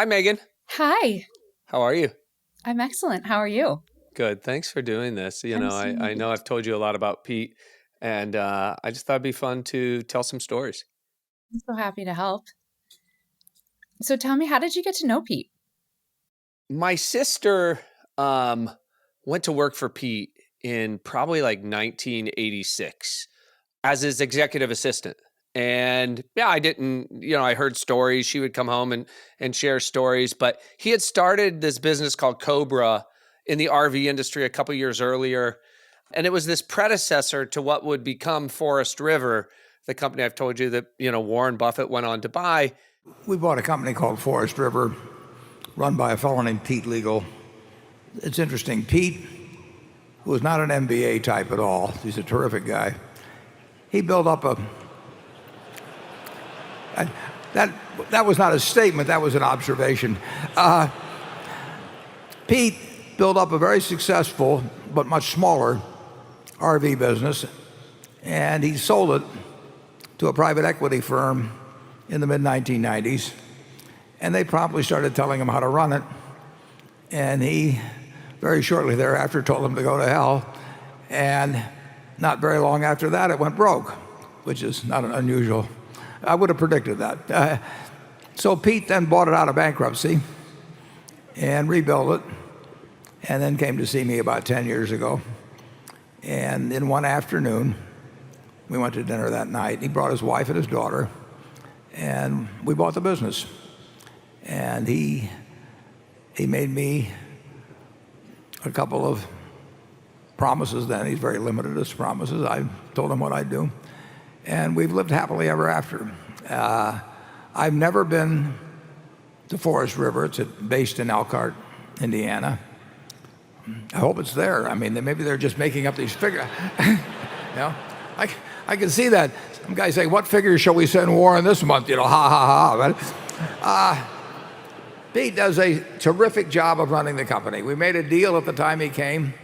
Hi, Megan. Hi, How are you? I'm excellent. How are you? Good. Thanks for doing this. I'm I so know I've told you a lot about Pete, and I just thought it'd be fun to tell some stories. I'm so happy to help. So tell me, how did you get to know Pete? My sister um, went to work for Pete in probably like 1986 as his executive assistant. And yeah, I didn't, I heard stories. She would come home and share stories, but he had started this business called Cobra in the RV industry a couple years earlier. And it was this predecessor to what would become Forest River, the company I've told you that, Warren Buffett went on to buy. We bought a company called Forest River, run by a fellow named Pete Liegl. It's interesting. Pete was not an MBA type at all. He's a terrific guy. He built up a that that was not a statement. That was an observation. Pete built up a very successful but much smaller RV business, and he sold it to a private equity firm in the mid 1990s. And they promptly started telling him how to run it. And he, very shortly thereafter, told them to go to hell. And not very long after that, it went broke, which is not an unusual. I would have predicted that. So Pete then bought it out of bankruptcy and rebuilt it, and then came to see me about 10 years ago. And in one afternoon, we went to dinner that night. He brought his wife and his daughter, and we bought the business. And he made me a couple of promises then. He's very limited as promises. I told him what I'd do. And we've lived happily ever after. I've never been to Forest River. It's based in Elkhart, Indiana. I hope it's there. I mean, maybe they're just making up these figures. you know, I can see that. Some guys say, what figures shall we send Warren this month? Ha ha ha. But, Pete does a terrific job of running the company. We made a deal at the time he came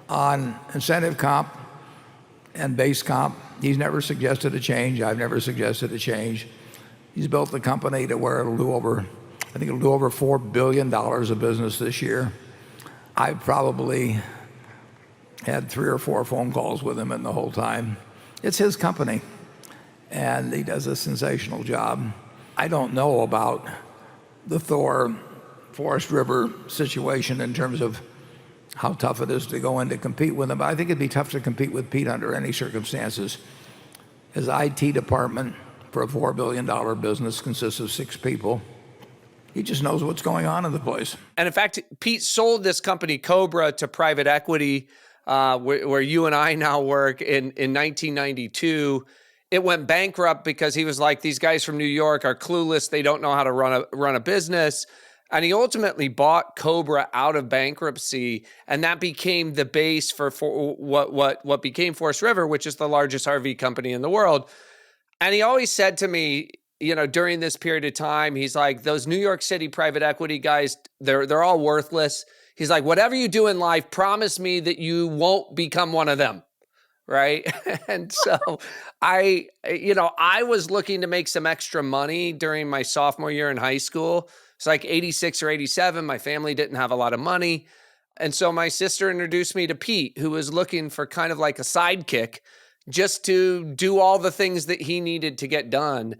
on incentive comp and base comp. He's never suggested a change. I've never suggested a change. He's built the company to where it'll do over, I think it'll do over $4 billion of business this year. I've probably had 3 or 4 phone calls with him in the whole time. It's his company, and he does a sensational job. I don't know about the Forest River situation in terms of how tough it is to go in to compete with him. I think it'd be tough to compete with Pete under any circumstances. His IT department for a $4 billion business consists of 6 people. He just knows what's going on in the place. And in fact, Pete sold this company, Cobra, to private equity, where you and I now work in 1992. It went bankrupt because he was like, these guys from New York are clueless. They don't know how to run a business. And he ultimately bought Cobra out of bankruptcy, and that became the base for what became Forest River, which is the largest RV company in the world. And he always said to me, during this period of time, he's like, those New York City private equity guys, they're all worthless. He's like, whatever you do in life, promise me that you won't become one of them. Right. And so I was looking to make some extra money during my sophomore year in high school. It's like 86 or 87. My family didn't have a lot of money. And so my sister introduced me to Pete, who was looking for kind of like a sidekick just to do all the things that he needed to get done.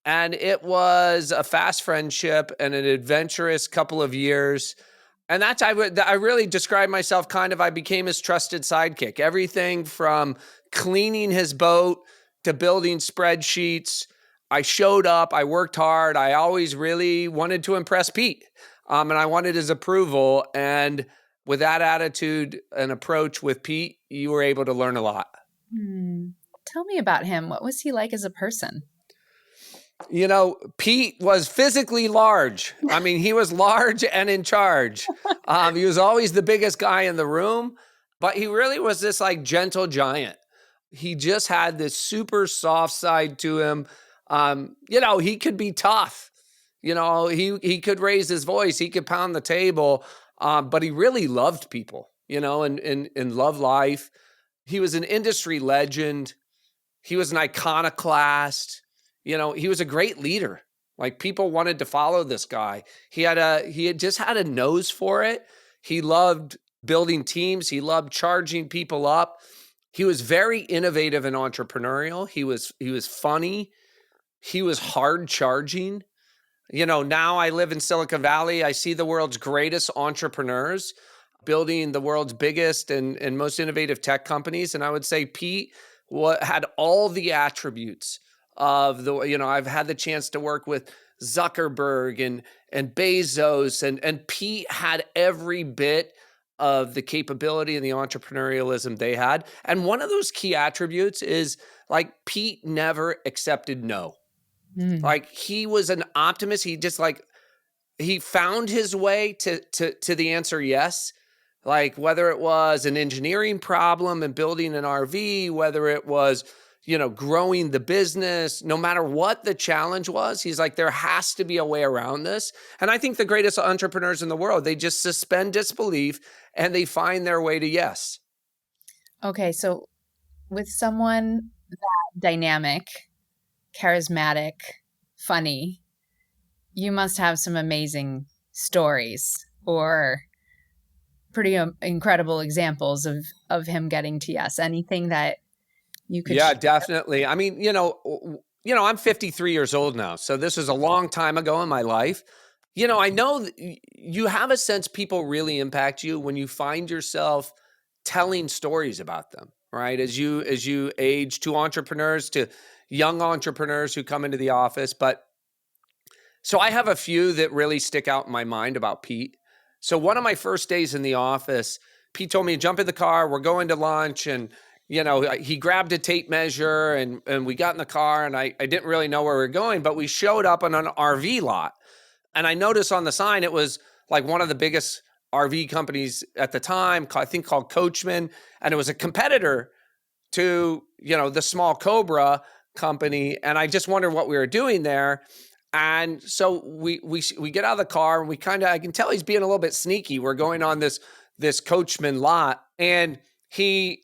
And it was a fast friendship and an adventurous couple of years. And I really describe myself I became his trusted sidekick. Everything from cleaning his boat to building spreadsheets. I showed up, I worked hard. I always really wanted to impress Pete. And I wanted his approval. And with that attitude and approach with Pete, you were able to learn a lot. Tell me about him. What was he like as a person? Pete was physically large. I mean, he was large and in charge. He was always the biggest guy in the room, but he really was this like gentle giant. He just had this super soft side to him. He could be tough. He could raise his voice. He could pound the table, but he really loved people, and loved life. He was an industry legend. He was an iconoclast. He was a great leader. Like people wanted to follow this guy. He had just had a nose for it. He loved building teams. He loved charging people up. He was very innovative and entrepreneurial. He was funny. He was hard charging. Now I live in Silicon Valley. I see the world's greatest entrepreneurs building the world's biggest and most innovative tech companies. And I would say Pete had all the attributes of I've had the chance to work with Zuckerberg and Bezos, and Pete had every bit of the capability and the entrepreneurialism they had. And one of those key attributes is like Pete never accepted no. Like he was an optimist. He just he found his way to the answer yes. Like whether it was an engineering problem and building an RV, whether it was, growing the business, no matter what the challenge was, he's like, there has to be a way around this. And I think the greatest entrepreneurs in the world, they just suspend disbelief and they find their way to yes. Okay, so with someone that dynamic, charismatic, funny, you must have some amazing stories or pretty incredible examples of him getting to yes. Anything that you could Yeah, share? definitely. I mean, I'm 53 years old now, so this was a long time ago in my life. I know that you have a sense people really impact you when you find yourself telling stories about them, right? As you age, to entrepreneurs, to young entrepreneurs who come into the office. But so I have a few that really stick out in my mind about Pete. So one of my first days in the office, Pete told me, jump in the car, we're going to lunch. And, he grabbed a tape measure and we got in the car, and I didn't really know where we were going, but we showed up on an RV lot. And I noticed on the sign, it was like one of the biggest RV companies at the time, I think called Coachman. And it was a competitor to, the small Cobra company. And I just wondered what we were doing there. And so we get out of the car and I can tell he's being a little bit sneaky. We're going on this Coachman lot, and he,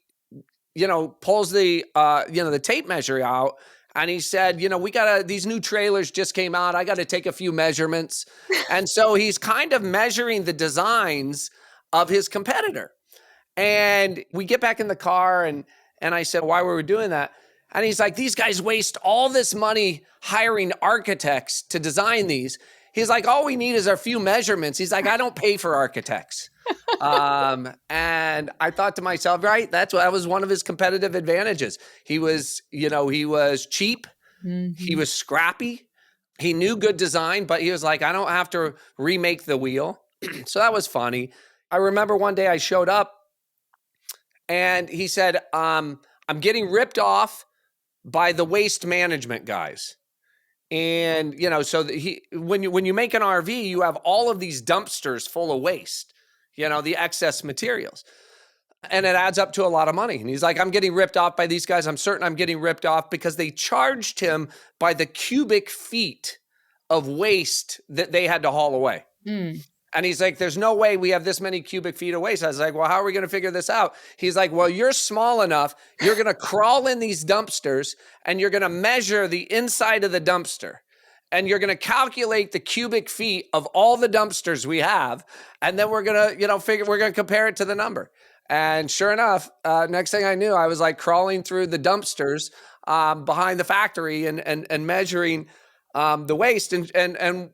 pulls the tape measure out, and he said, these new trailers just came out. I got to take a few measurements. And so he's kind of measuring the designs of his competitor. And we get back in the car and I said, why were we doing that? And he's like, these guys waste all this money hiring architects to design these. He's like, all we need is a few measurements. He's like, I don't pay for architects. And I thought to myself, right, that was one of his competitive advantages. He was cheap. Mm-hmm. He was scrappy. He knew good design, but he was like, I don't have to remake the wheel. So that was funny. I remember one day I showed up and he said, I'm getting ripped off by the waste management guys. And, so when you make an RV, you have all of these dumpsters full of waste, the excess materials. And it adds up to a lot of money. And he's like, I'm getting ripped off by these guys. I'm certain I'm getting ripped off because they charged him by the cubic feet of waste that they had to haul away. Mm. And he's like, there's no way we have this many cubic feet of waste. I was like, well, how are we going to figure this out? He's like, well, you're small enough. You're going to crawl in these dumpsters and you're going to measure the inside of the dumpster. And you're going to calculate the cubic feet of all the dumpsters we have. And then we're going to, we're going to compare it to the number. And sure enough, next thing I knew, I was like crawling through the dumpsters behind the factory and measuring the waste. And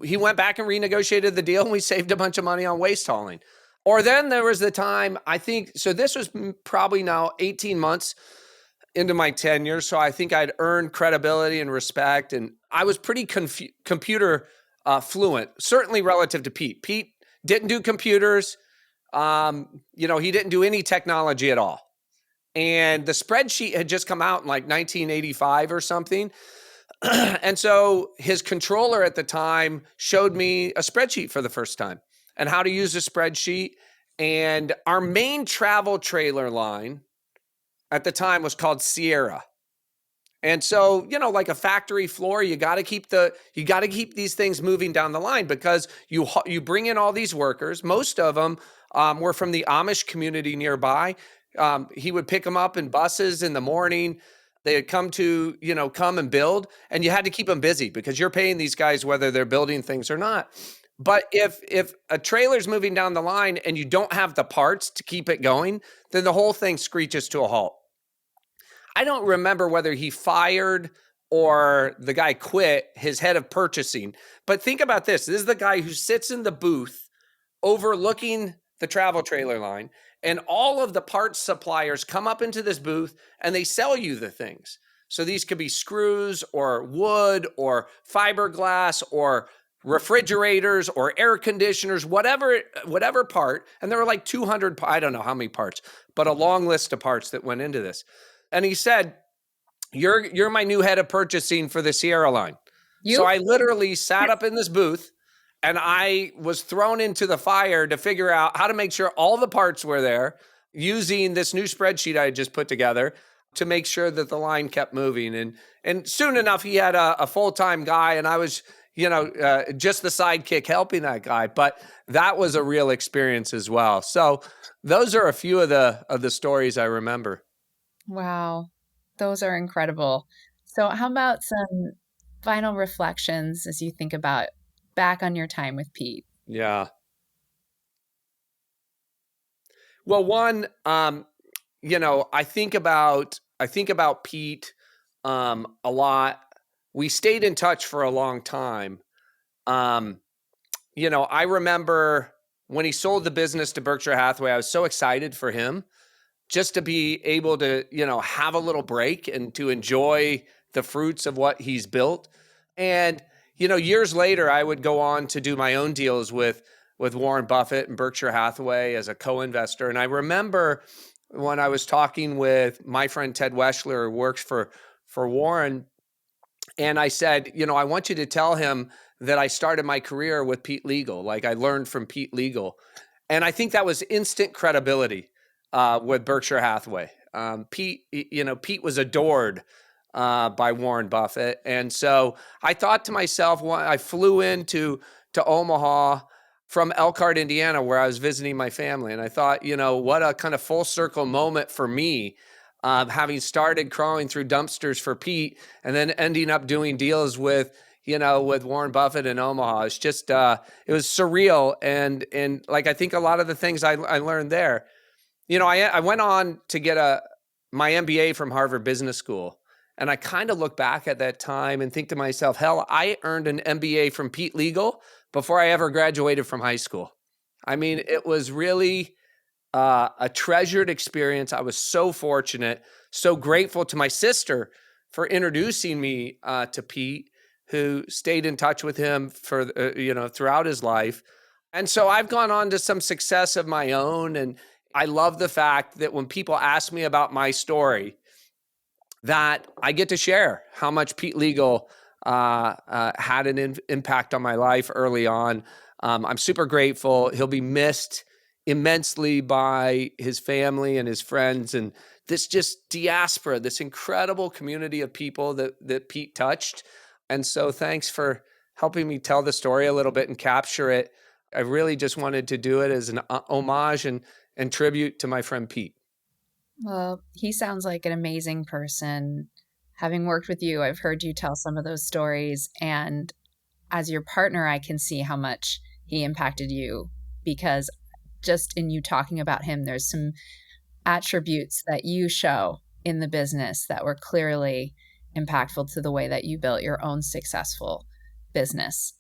he went back and renegotiated the deal, and we saved a bunch of money on waste hauling. Or then there was the time, I think, so this was probably now 18 months into my tenure. So I think I'd earned credibility and respect. And I was pretty computer fluent, certainly relative to Pete. Pete didn't do computers. He didn't do any technology at all. And the spreadsheet had just come out in like 1985 or something. And so his controller at the time showed me a spreadsheet for the first time and how to use a spreadsheet. And our main travel trailer line at the time was called Sierra. And so, like a factory floor, you got to keep these things moving down the line because you bring in all these workers. Most of them were from the Amish community nearby. He would pick them up in buses in the morning. They had come to, come and build, and you had to keep them busy because you're paying these guys whether they're building things or not. But if a trailer's moving down the line and you don't have the parts to keep it going, then the whole thing screeches to a halt. I don't remember whether he fired or the guy quit, his head of purchasing. But think about this. This is the guy who sits in the booth overlooking the travel trailer line, and all of the parts suppliers come up into this booth and they sell you the things. So these could be screws or wood or fiberglass or refrigerators or air conditioners, whatever part. And there were like 200, I don't know how many parts, but a long list of parts that went into this. And he said, you're my new head of purchasing for the Sierra line. So I literally sat up in this booth and I was thrown into the fire to figure out how to make sure all the parts were there using this new spreadsheet I had just put together to make sure that the line kept moving. And soon enough, he had a full-time guy, and I was, just the sidekick helping that guy. But that was a real experience as well. So those are a few of the stories I remember. Wow. Those are incredible. So how about some final reflections as you think about back on your time with Pete? Yeah. Well, one, I think about Pete a lot. We stayed in touch for a long time. I remember when he sold the business to Berkshire Hathaway, I was so excited for him just to be able to, have a little break and to enjoy the fruits of what he's built. And, years later, I would go on to do my own deals with Warren Buffett and Berkshire Hathaway as a co-investor. And I remember when I was talking with my friend Ted Weschler, who works for Warren, and I said, I want you to tell him that I started my career with Pete Liegl. Like I learned from Pete Liegl. And I think that was instant credibility with Berkshire Hathaway. Pete was adored by Warren Buffett. And so I thought to myself, when I flew into Omaha from Elkhart, Indiana, where I was visiting my family. And I thought, what a kind of full circle moment for me, having started crawling through dumpsters for Pete and then ending up doing deals with Warren Buffett in Omaha. It's just, it was surreal. And like, I think a lot of the things I learned there, I went on to get my MBA from Harvard Business School. And I kind of look back at that time and think to myself, hell, I earned an MBA from Pete Liegl before I ever graduated from high school. I mean, it was really a treasured experience. I was so fortunate, so grateful to my sister for introducing me to Pete, who stayed in touch with him for throughout his life. And so I've gone on to some success of my own, and I love the fact that when people ask me about my story, that I get to share how much Pete Liegl had an impact on my life early on. I'm super grateful. He'll be missed immensely by his family and his friends, and this just diaspora, this incredible community of people that Pete touched. And so thanks for helping me tell the story a little bit and capture it. I really just wanted to do it as an homage and tribute to my friend Pete. Well, he sounds like an amazing person. Having worked with you, I've heard you tell some of those stories. And as your partner, I can see how much he impacted you, because just in you talking about him, there's some attributes that you show in the business that were clearly impactful to the way that you built your own successful business.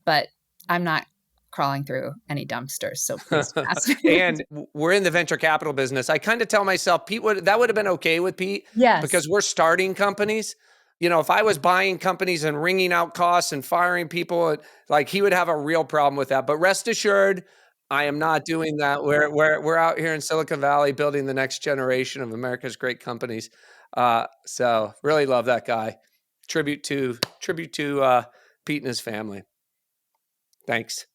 But I'm not crawling through any dumpsters, so please pass. And we're in the venture capital business. I kind of tell myself, that would have been okay with Pete. Yes. Because we're starting companies. If I was buying companies and wringing out costs and firing people, like he would have a real problem with that. But rest assured, I am not doing that. We're out here in Silicon Valley building the next generation of America's great companies. So really love that guy. Tribute to Pete and his family. Thanks.